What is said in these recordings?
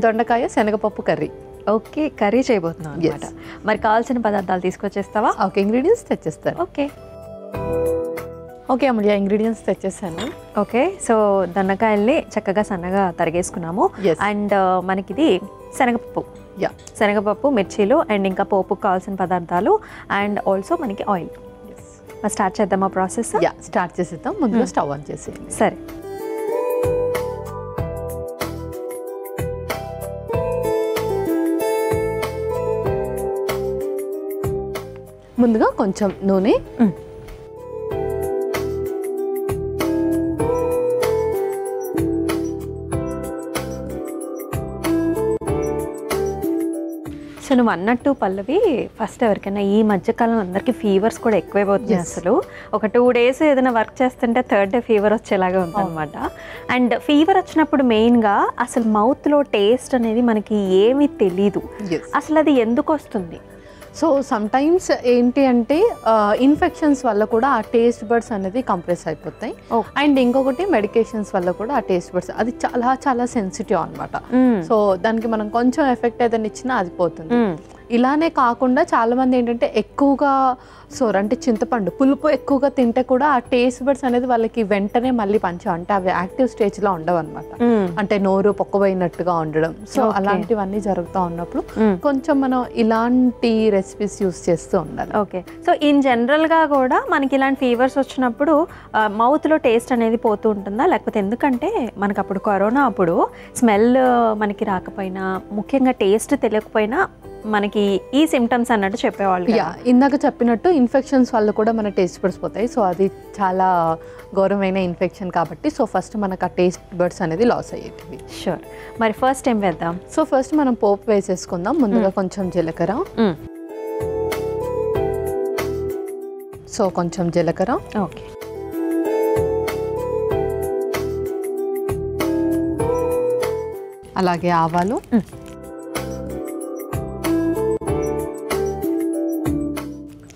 దొండకాయ శనగపప్పు curry. Okay, curry చేయబోతున్నాం అన్నమాట. మరి కావాల్సిన పదార్థాలు తీసుకొచ్చేస్తావా? ఓకే, ఇంగ్రీడియంట్స్ తెచ్చేస్తాను. ఓకే ఓకే అమూల్య, ఇంగ్రీడియంట్స్ తెచ్చేసాను. ఓకే, సో దొండకాయల్ని చక్కగా సన్నగా తరిగేసుకున్నాము. అండ్ మనకిది శనగపప్పు, శనగపప్పు, మిర్చీలు అండ్ ఇంకా పోపుకు కావాల్సిన పదార్థాలు అండ్ ఆల్సో మనకి ఆయిల్. స్టార్ట్ చేద్దామా ప్రాసెస్? స్టార్ట్ చేసేద్దాం. ముందుగా స్టవ్ ఆన్ చేసేయండి. సరే. ముందుగా కొంచెం నూనె, సో నువ్వు అన్నట్టు పల్లవి, ఫస్ట్ ఎవరికైనా ఈ మధ్యకాలం అందరికీ ఫీవర్స్ కూడా ఎక్కువైపోతుంది. అసలు ఒక 2 days ఏదైనా వర్క్ చేస్తుంటే 3rd day ఫీవర్ వచ్చేలాగా ఉందన్నమాట. అండ్ ఫీవర్ వచ్చినప్పుడు మెయిన్గా అసలు మౌత్లో టేస్ట్ అనేది మనకి ఏమీ తెలీదు. అసలు అది ఎందుకు వస్తుంది? సో సమ్టైమ్స్ ఏంటి అంటే ఇన్ఫెక్షన్స్ వల్ల కూడా ఆ టేస్ట్ బర్డ్స్ అనేది కంప్రెస్ అయిపోతాయి. అండ్ ఇంకొకటి మెడికేషన్స్ వల్ల కూడా ఆ టేస్ట్ బర్డ్స్ అది చాలా చాలా సెన్సిటివ్ అనమాట. సో దానికి మనం కొంచెం ఎఫెక్ట్ ఏదైనా ఇచ్చినా అది పోతుంది. ఇలానే కాకుండా చాలా మంది ఏంటంటే ఎక్కువగా అంటే చింతపండు పులుపు ఎక్కువగా తింటే కూడా ఆ టేస్ట్ బర్డ్స్ అనేది వాళ్ళకి వెంటనే మళ్ళీ అంటే అవి యాక్టివ్ స్టేజ్ లో ఉండవు అనమాట. అంటే నోరు పొక్కబోయినట్టుగా ఉండడం. సో అలాంటివన్నీ జరుగుతూ ఉన్నప్పుడు కొంచెం మనం ఇలాంటి రెసిపీస్ యూస్ చేస్తూ ఉండాలి. ఓకే, సో ఇన్ జనరల్ గా కూడా మనకి ఇలాంటి ఫీవర్స్ వచ్చినప్పుడు మౌత్ లో టేస్ట్ అనేది పోతూ ఉంటుందా? లేకపోతే ఎందుకంటే మనకు అప్పుడు కరోనా అప్పుడు స్మెల్ మనకి రాకపోయినా, ముఖ్యంగా టేస్ట్ తెలియకపోయినా మనకి ఈ సిమ్టమ్స్ అన్నట్టు చెప్పేవాళ్ళు. ఇందాక చెప్పినట్టు ఇన్ఫెక్షన్స్ వల్ల కూడా మన టేస్ట్ బర్డ్స్ పోతాయి. సో అది చాలా ఘోరమైన ఇన్ఫెక్షన్ కాబట్టి సో ఫస్ట్ మనకు ఆ టేస్ట్ బర్డ్స్ అనేది లాస్ అయ్యేటివి. షూర్. మరి ఫస్ట్ ఏం వేద్దాం? సో ఫస్ట్ మనం పోపు వేసేసుకుందాం. ముందుగా కొంచెం జీలకర్ర. సో కొంచెం జీలకర్ర. ఓకే. అలాగే ఆవాలు,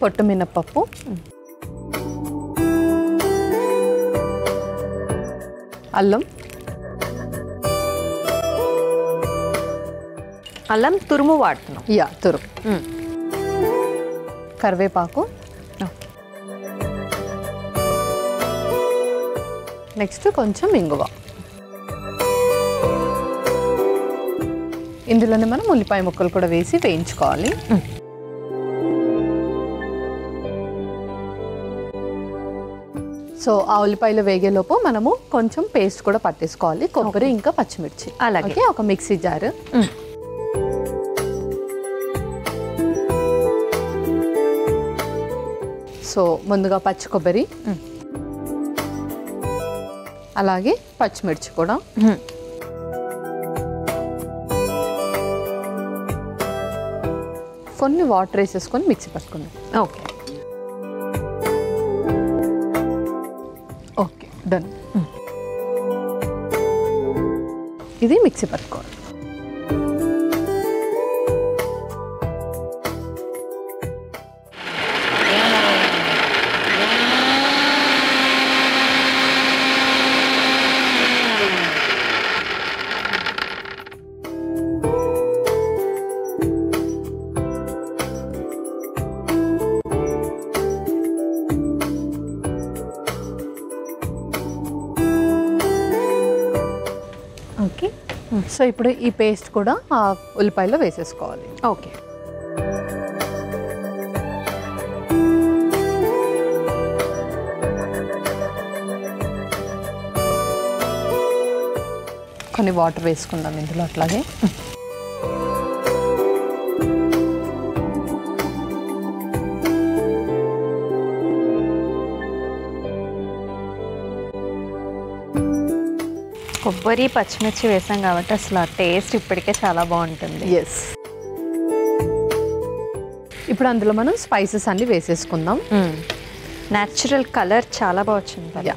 పొట్టు మినపప్పు, అల్లం, అల్లం తురుము వాడుతున్నాం. తురుము, కరివేపాకు, నెక్స్ట్ కొంచెం ఇంగువ. ఇందులోనే మనం ఉల్లిపాయ ముక్కలు కూడా వేసి వేయించుకోవాలి. సో ఆ ఉల్లిపాయలు వేగేలోపు మనము కొంచెం పేస్ట్ కూడా పట్టేసుకోవాలి. కొబ్బరి ఇంకా పచ్చిమిర్చి. అలాగే ఒక మిక్సీ జార్. సో ముందుగా పచ్చి కొబ్బరి, అలాగే పచ్చిమిర్చి కూడా, కొన్ని వాటర్ వేసేసుకొని మిక్సీ పట్టుకుందాం. ఓకే. Okay, done. ఇది మిక్సీ పట్టుకోవాలి. ఓకే, సో ఇప్పుడు ఈ పేస్ట్ కూడా ఆ ఉల్లిపాయలో వేసేసుకోవాలి. ఓకే. కొన్ని వాటర్ వేసుకుందాం ఇందులో. అట్లాగే కొబ్బరి పచ్చిమిర్చి వేసాం కాబట్టి అసలు ఆ టేస్ట్ ఇప్పటికే చాలా బాగుంటుంది. ఎస్. ఇప్పుడు అందులో మనం స్పైసెస్ అన్ని వేసేసుకుందాం. న్యాచురల్ కలర్ చాలా బాగా వచ్చింది.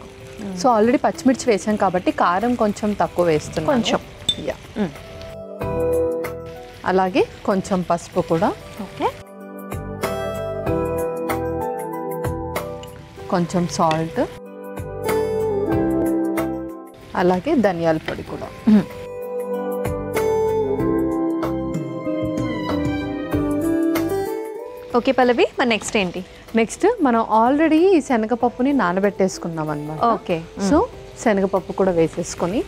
సో ఆల్రెడీ పచ్చిమిర్చి వేసాం కాబట్టి కారం కొంచెం తక్కువ వేస్తున్నాం. కొంచెం. అలాగే కొంచెం పసుపు కూడా. ఓకే. కొంచెం సాల్ట్, అలాగే ధనియాల పొడి కూడా. ఓకే పల్లవి, మరి నెక్స్ట్ ఏంటి? నెక్స్ట్ మనం ఆల్రెడీ శనగపప్పుని నానబెట్టేసుకున్నాం అనమాట. ఓకే, సో శనగపప్పు కూడా వేసేసుకొని,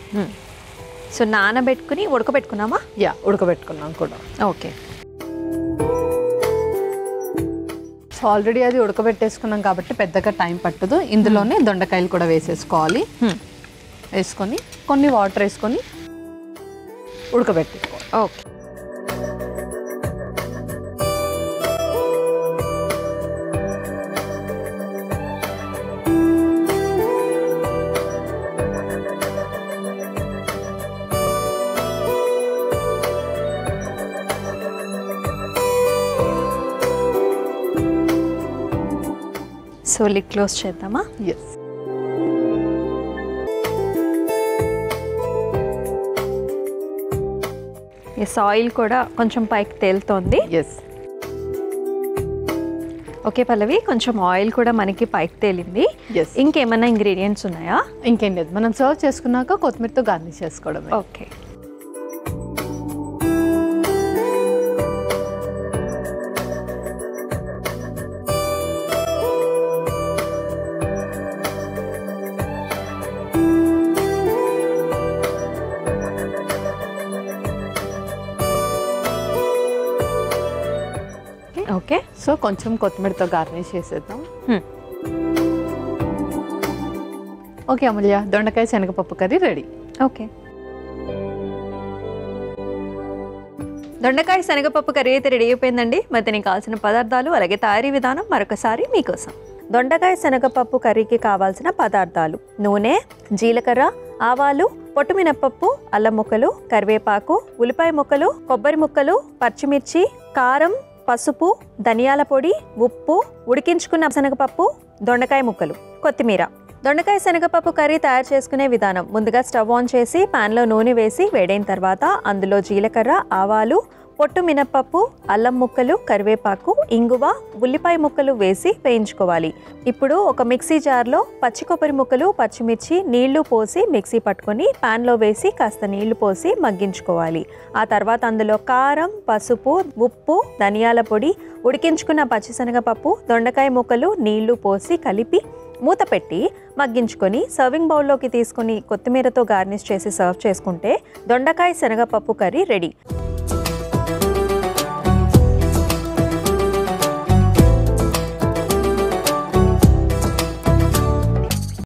సో నానబెట్టుకుని ఉడకబెట్టుకున్నామా? ఉడకబెట్టుకున్నాం కూడా. ఓకే, సో ఆల్రెడీ అది ఉడకబెట్టేసుకున్నాం కాబట్టి పెద్దగా టైం పట్టదు. ఇందులోనే దొండకాయలు కూడా వేసేసుకోవాలి. వేసుకొని కొన్ని వాటర్ వేసుకొని ఉడకబెట్టుకోవాలి. ఓకే, సో లిడ్ క్లోజ్ చేద్దామా? ఎస్. ఎస్, ఆయిల్ కూడా కొంచెం పైకి తేలుతోంది. ఎస్. ఓకే పల్లవి, కొంచెం ఆయిల్ కూడా మనకి పైకి తేలింది. ఇంకేమైనా ఇంగ్రీడియంట్స్ ఉన్నాయా? ఇంకేం లేదు, మనం సర్వ్ చేసుకున్నాక కొత్తిమీరతో గార్నిష్ చేసుకోవడం. Okay, okay. సో కొంచెం కొత్తిమీరతో గార్నిష్ చేసేద్దాం. ఓకే అమూల్య, దొండకాయ శనగపప్పు కర్రీ రెడీ. ఓకే, దొండకాయ శనగపప్పు కర్రీ అయితే రెడీ అయిపోయిందండి. మరి దీనికి కావాల్సిన పదార్థాలు అలాగే తయారీ విధానం మరొకసారి మీకోసం. దొండకాయ శనగపప్పు కర్రీకి కావాల్సిన పదార్థాలు: నూనె, జీలకర్ర, ఆవాలు, పొట్టుమినపప్పు, అల్లం ముక్కలు, కరివేపాకు, ఉల్లిపాయ ముక్కలు, కొబ్బరి ముక్కలు, పచ్చిమిర్చి, కారం, పసుపు, ధనియాల పొడి, ఉప్పు, ఉడికించుకున్న శనగపప్పు, దొండకాయ ముక్కలు, కొత్తిమీర. దొండకాయ శనగపప్పు కర్రీ తయారు చేసుకునే విధానం: ముందుగా స్టవ్ ఆన్ చేసి ప్యాన్లో నూనె వేసి వేడైన తర్వాత అందులో జీలకర్ర, ఆవాలు, పొట్టు మినపప్పు, అల్లం ముక్కలు, కరివేపాకు, ఇంగువ, ఉల్లిపాయ ముక్కలు వేసి వేయించుకోవాలి. ఇప్పుడు ఒక మిక్సీ జార్లో పచ్చి కొబ్బరి ముక్కలు, పచ్చిమిర్చి, నీళ్లు పోసి మిక్సీ పట్టుకొని ప్యాన్లో వేసి కాస్త నీళ్లు పోసి మగ్గించుకోవాలి. ఆ తర్వాత అందులో కారం, పసుపు, ఉప్పు, ధనియాల పొడి, ఉడికించుకున్న పచ్చిశనగపప్పు, దొండకాయ ముక్కలు, నీళ్లు పోసి కలిపి మూత పెట్టి మగ్గించుకొని సర్వింగ్ బౌల్లోకి తీసుకుని కొత్తిమీరతో గార్నిష్ చేసి సర్వ్ చేసుకుంటే దొండకాయ శనగపప్పు కర్రీ రెడీ.